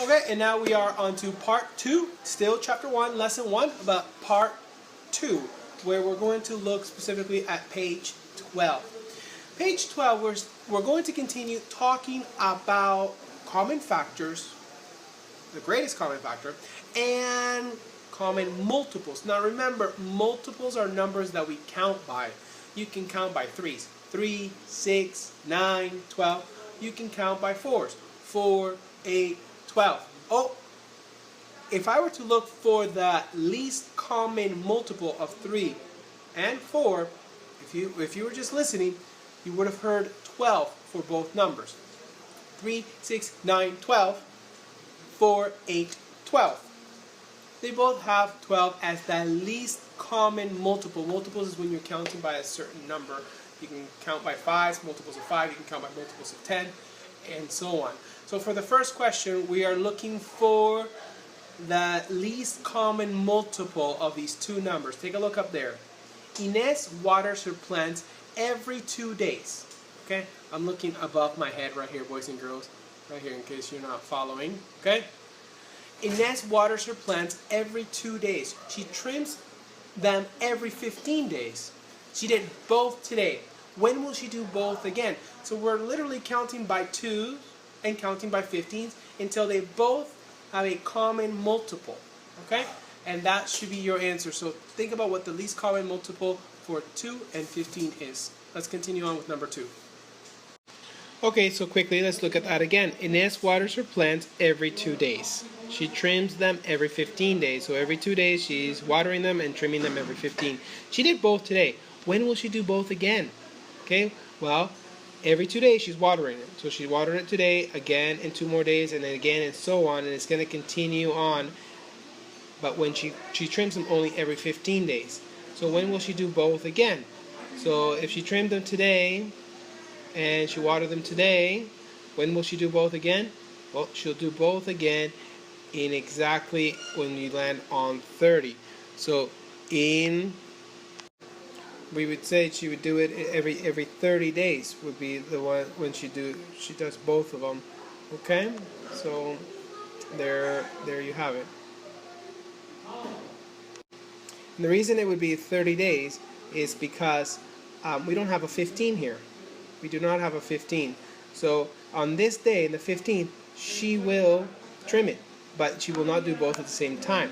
Okay, and now we are on to part 2, still chapter 1, lesson 1, but part 2, where we're going to look specifically at page 12. Page 12, we're going to continue talking about common factors, the greatest common factor, and common multiples. Now remember, multiples are numbers that we count by. You can count by 3s, 3, 6, 9, 12. You can count by 4s, 4, 8, 12. Oh, if I were to look for the least common multiple of 3 and 4, if you were just listening, you would have heard 12 for both numbers. 3, 6, 9, 12, 4, 8, 12. They both have 12 as the least common multiple. Multiples is when you're counting by a certain number. You can count by 5s, multiples of 5, you can count by multiples of 10, and so on. So for the first question, we are looking for the least common multiple of these two numbers. Take a look up there. Inez waters her plants every 2 days. Okay, I'm looking above my head right here, boys and girls, right here in case you're not following. Okay, Inez waters her plants every 2 days. She trims them every 15 days. She did both today. When will she do both again? So we're literally counting by 2s and counting by 15s until they both have a common multiple. Okay? And that should be your answer. So think about what the least common multiple for 2 and 15 is. Let's continue on with number 2. Okay, so quickly let's look at that again. Inez waters her plants every 2 days. She trims them every 15 days. So every 2 days she's watering them and trimming them every 15. She did both today. When will she do both again? Okay, well, every 2 days she's watering it. So she's watering it today, again in 2 more days, and then again, and so on. And it's going to continue on. But when she trims them only every 15 days. So when will she do both again? So if she trimmed them today and she watered them today, when will she do both again? Well, she'll do both again in exactly when we land on 30. So we would say she would do it every 30 days would be the one when she does both of them. Okay, so there you have it. And the reason it would be 30 days is because we don't have a 15 here. We do not have a 15. So on this day, the 15th, she will trim it, but she will not do both at the same time.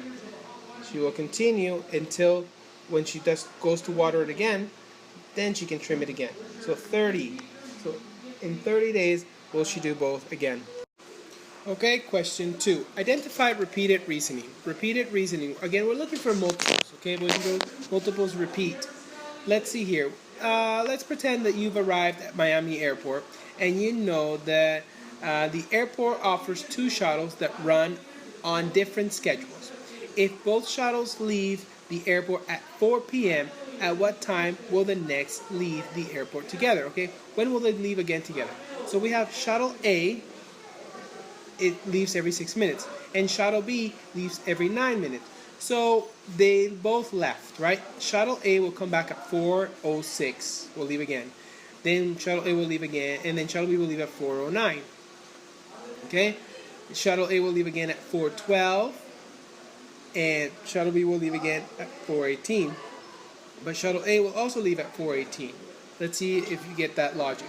She will continue until when she goes to water it again, then she can trim it again. So 30. So in 30 days, will she do both again? Okay, question 2. Identify repeated reasoning. Repeated reasoning. Again, we're looking for multiples. Okay, boys and girls, multiples repeat. Let's see here. Let's pretend that you've arrived at Miami Airport and you know that the airport offers 2 shuttles that run on different schedules. If both shuttles leave the airport at 4 p.m., at what time will the next leave the airport together? Okay, when will they leave again together? So we have shuttle A, it leaves every 6 minutes, and shuttle B leaves every 9 minutes. So they both left, right? Shuttle A will come back at 4:06, will leave again. Then shuttle A will leave again, and then shuttle B will leave at 4:09. Okay, shuttle A will leave again at 4:12. And shuttle B will leave again at 4:18. But shuttle A will also leave at 4:18. Let's see if you get that logic.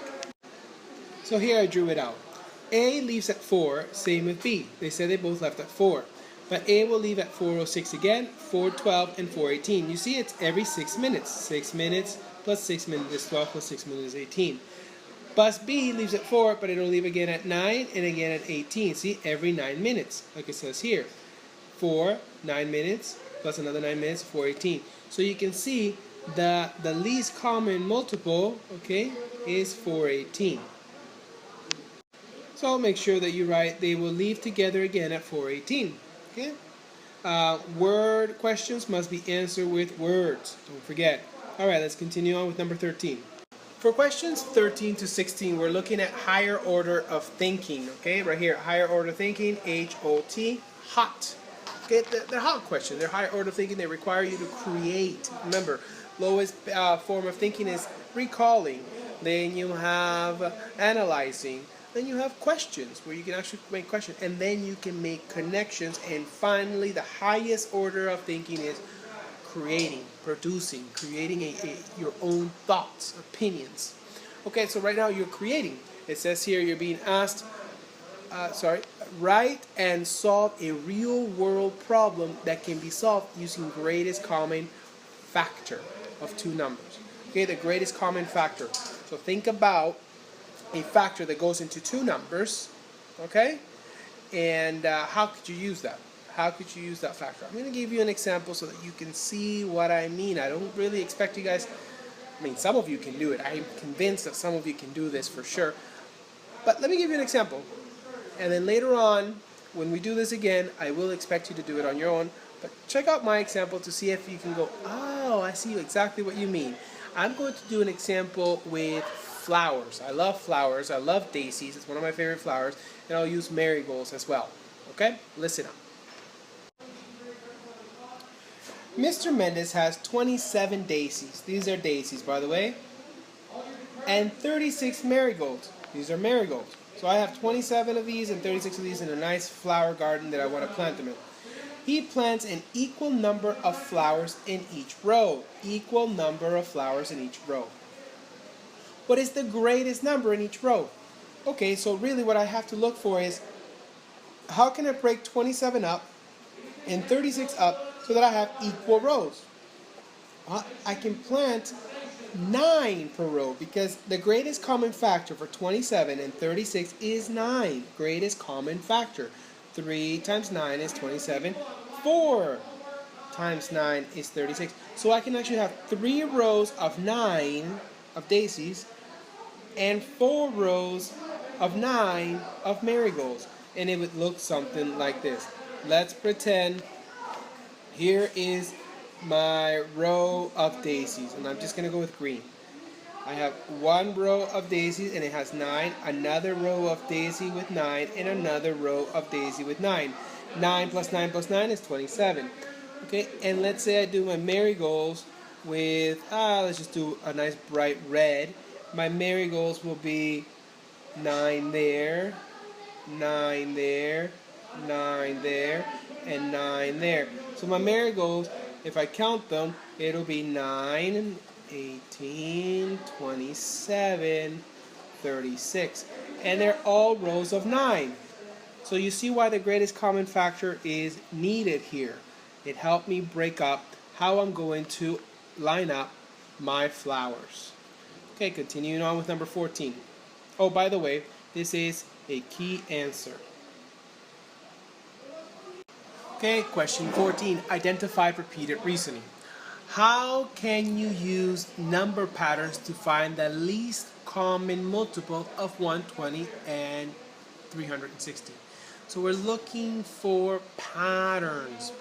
So here I drew it out. A leaves at 4, same with B. They said they both left at 4. But A will leave at 4:06 again, 4:12, and 4:18. You see it's every 6 minutes. 6 minutes plus 6 minutes is 12 plus 6 minutes is 18. Bus B leaves at 4, but it'll leave again at 9 and again at 18. See, every 9 minutes, like it says here. 4, 9 minutes, plus another 9 minutes, 4:18. So you can see the least common multiple, okay, is 4:18. So make sure that you write they will leave together again at 4:18. Okay. Word questions must be answered with words. Don't forget. All right, let's continue on with number 13. For questions 13 to 16, we're looking at higher order of thinking. Okay, right here, higher order thinking, HOT, hot. Okay, they're hot questions. They're higher order thinking. They require you to create. Remember, lowest form of thinking is recalling. Then you have analyzing. then you have questions where you can actually make questions, and then you can make connections. And finally, the highest order of thinking is creating, producing, creating your own thoughts, opinions. Okay, so right now you're creating. It says here you're being asked, write and solve a real world problem that can be solved using greatest common factor of two numbers. Okay, the greatest common factor. So think about a factor that goes into two numbers, okay? And how could you use that? How could you use that factor? I'm going to give you an example so that you can see what I mean. I don't really expect you guys, I mean, some of you can do it. I'm convinced that some of you can do this for sure. But let me give you an example. And then later on, when we do this again, I will expect you to do it on your own. But check out my example to see if you can go, oh, I see exactly what you mean. I'm going to do an example with flowers. I love flowers. I love daisies. It's one of my favorite flowers. And I'll use marigolds as well. Okay? Listen up. Mr. Mendez has 27 daisies. These are daisies, by the way. And 36 marigolds. These are marigolds. So I have 27 of these and 36 of these in a nice flower garden that I want to plant them in. He plants an equal number of flowers in each row. Equal number of flowers in each row. What is the greatest number in each row? Okay, so really what I have to look for is, how can I break 27 up and 36 up so that I have equal rows? I can plant 9 per row because the greatest common factor for 27 and 36 is 9. Greatest common factor. 3 times 9 is 27. 4 times 9 is 36. So I can actually have 3 rows of 9 of daisies and 4 rows of 9 of marigolds. And it would look something like this. Let's pretend here is my row of daisies, and I'm just going to go with green. I have one row of daisies and it has 9, another row of daisy with 9, and another row of daisy with 9. 9 plus 9 plus 9 is 27. Okay, and let's say I do my marigolds with, let's just do a nice bright red. My marigolds will be 9 there, 9 there, 9 there, and 9 there. So my marigolds, if I count them, it'll be 9, 18, 27, 36. And they're all rows of 9. So you see why the greatest common factor is needed here. It helped me break up how I'm going to line up my flowers. Okay, continuing on with number 14. Oh, by the way, this is a key answer. Okay, question 14. Identify repeated reasoning. How can you use number patterns to find the least common multiple of 120 and 360? So we're looking for patterns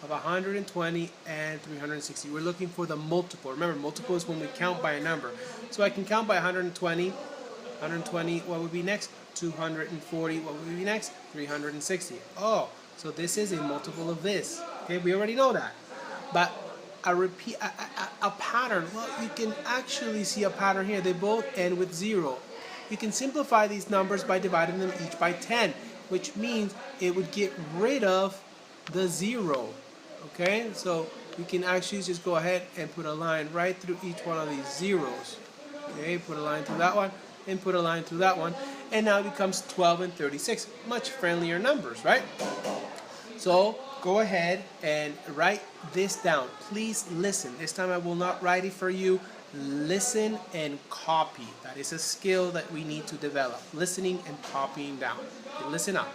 of 120 and 360. We're looking for the multiple. Remember, multiple is when we count by a number. So I can count by 120. 120, what would be next? 240, what would be next? 360. Oh, so this is a multiple of this. Okay, we already know that. But a pattern, well, you can actually see a pattern here. They both end with 0. You can simplify these numbers by dividing them each by 10, which means it would get rid of the 0. Okay, so we can actually just go ahead and put a line right through each one of these zeros. Okay, put a line through that one and put a line through that one, and now it becomes 12 and 36. Much friendlier numbers, right? So go ahead and write this down. Please listen. This time I will not write it for you. Listen and copy. That is a skill that we need to develop. Listening and copying down. Okay, listen up.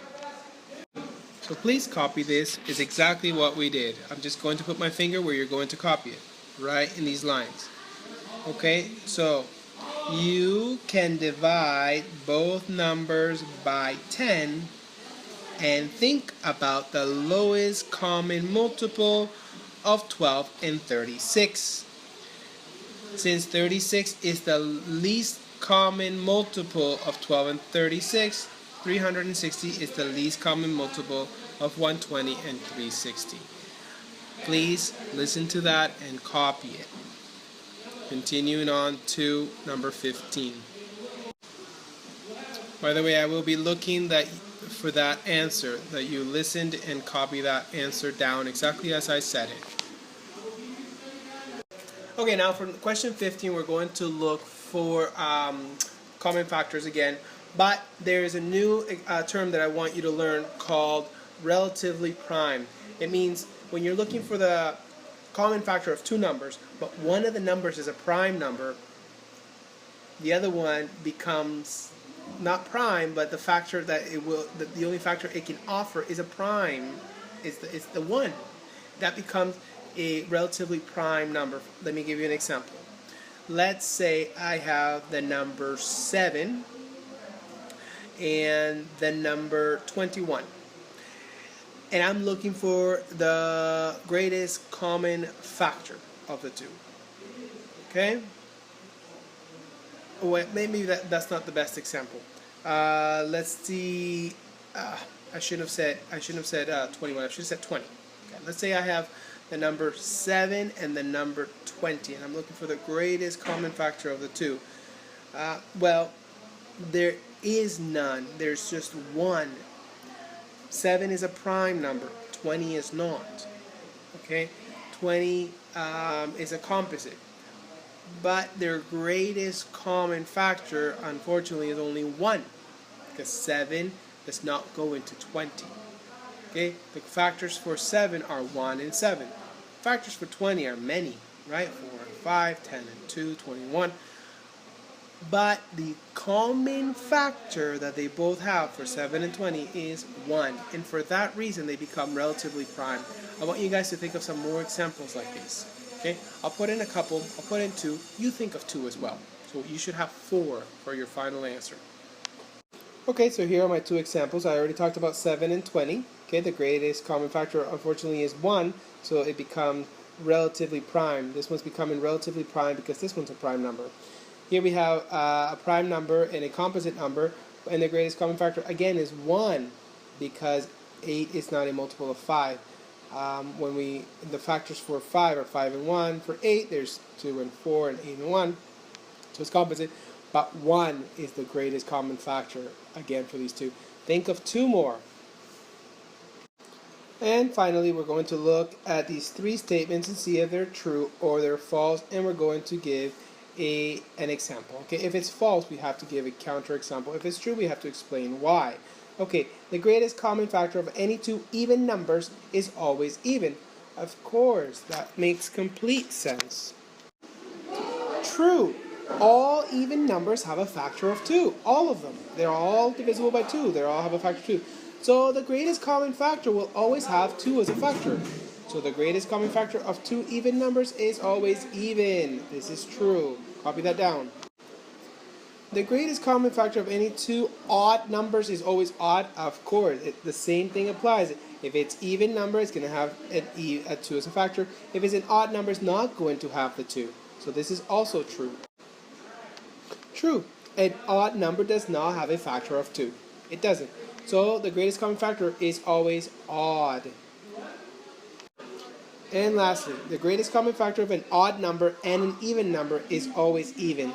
So please copy this. Is exactly what we did. I'm just going to put my finger where you're going to copy it. Right in these lines. Okay, so you can divide both numbers by 10 and think about the lowest common multiple of 12 and 36. Since 36 is the least common multiple of 12 and 36, 360 is the least common multiple of 120 and 360. Please listen to that and copy it. Continuing on to number 15. By the way, I will be looking for that answer, that you listened and copy that answer down exactly as I said it. Okay, now for question 15, we're going to look for common factors again, but there's a new term that I want you to learn called relatively prime. It means when you're looking for the common factor of two numbers, but one of the numbers is a prime number, the other one becomes not prime, but the factor that it will, the only factor it can offer is a prime, is the one. That becomes a relatively prime number. Let me give you an example. Let's say I have the number 7 and the number 21. And I'm looking for the greatest common factor of the two. Okay? Well, maybe that's not the best example. Let's see. I shouldn't have said 21. I should have said 20. Okay. Let's say I have the number 7 and the number 20, and I'm looking for the greatest common factor of the two. Well, there is none. There's just one. 7 is a prime number. 20 is not. Okay? 20 is a composite. But their greatest common factor, unfortunately, is only 1. Because 7 does not go into 20. Okay? The factors for 7 are 1 and 7. Factors for 20 are many, right? 4 and 5, 10 and 2, 21. But the common factor that they both have for 7 and 20 is 1. And for that reason, they become relatively prime. I want you guys to think of some more examples like this. Okay? I'll put in a couple. I'll put in 2. You think of 2 as well. So you should have 4 for your final answer. Okay, so here are my 2 examples. I already talked about 7 and 20. Okay, the greatest common factor, unfortunately, is 1. So it becomes relatively prime. This one's becoming relatively prime because this one's a prime number. Here we have a prime number and a composite number, and the greatest common factor again is 1 because 8 is not a multiple of 5. The factors for 5 are 5 and 1. For 8, there's 2 and 4 and 8 and 1. So it's composite, but 1 is the greatest common factor again for these two. Think of 2 more. And finally, we're going to look at these 3 statements and see if they're true or they're false, and we're going to give an example. Okay, if it's false, we have to give a counter example. If it's true, we have to explain why. Okay, the greatest common factor of any 2 even numbers is always even. Of course, that makes complete sense. True. All even numbers have a factor of 2. All of them. They're all divisible by 2. They all have a factor of 2. So the greatest common factor will always have 2 as a factor. So the greatest common factor of 2 even numbers is always even. This is true. Copy that down. The greatest common factor of any 2 odd numbers is always odd. Of course, the same thing applies. If it's even number, it's going to have a 2 as a factor. If it's an odd number, it's not going to have the 2. So this is also true. True. An odd number does not have a factor of 2. It doesn't. So the greatest common factor is always odd. And lastly, the greatest common factor of an odd number and an even number is always even.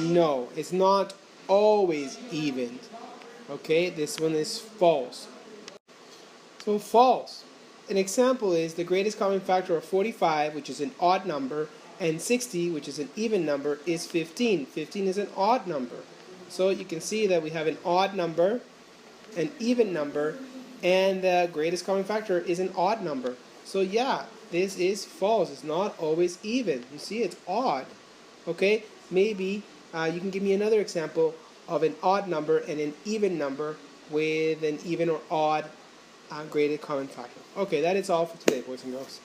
No, it's not always even. Okay, this one is false. So false. An example is the greatest common factor of 45, which is an odd number, and 60, which is an even number, is 15. 15 is an odd number. So you can see that we have an odd number, an even number, and the greatest common factor is an odd number. So yeah, this is false. It's not always even. You see, it's odd. Okay, maybe you can give me another example of an odd number and an even number with an even or odd greatest common factor. Okay, that is all for today, boys and girls.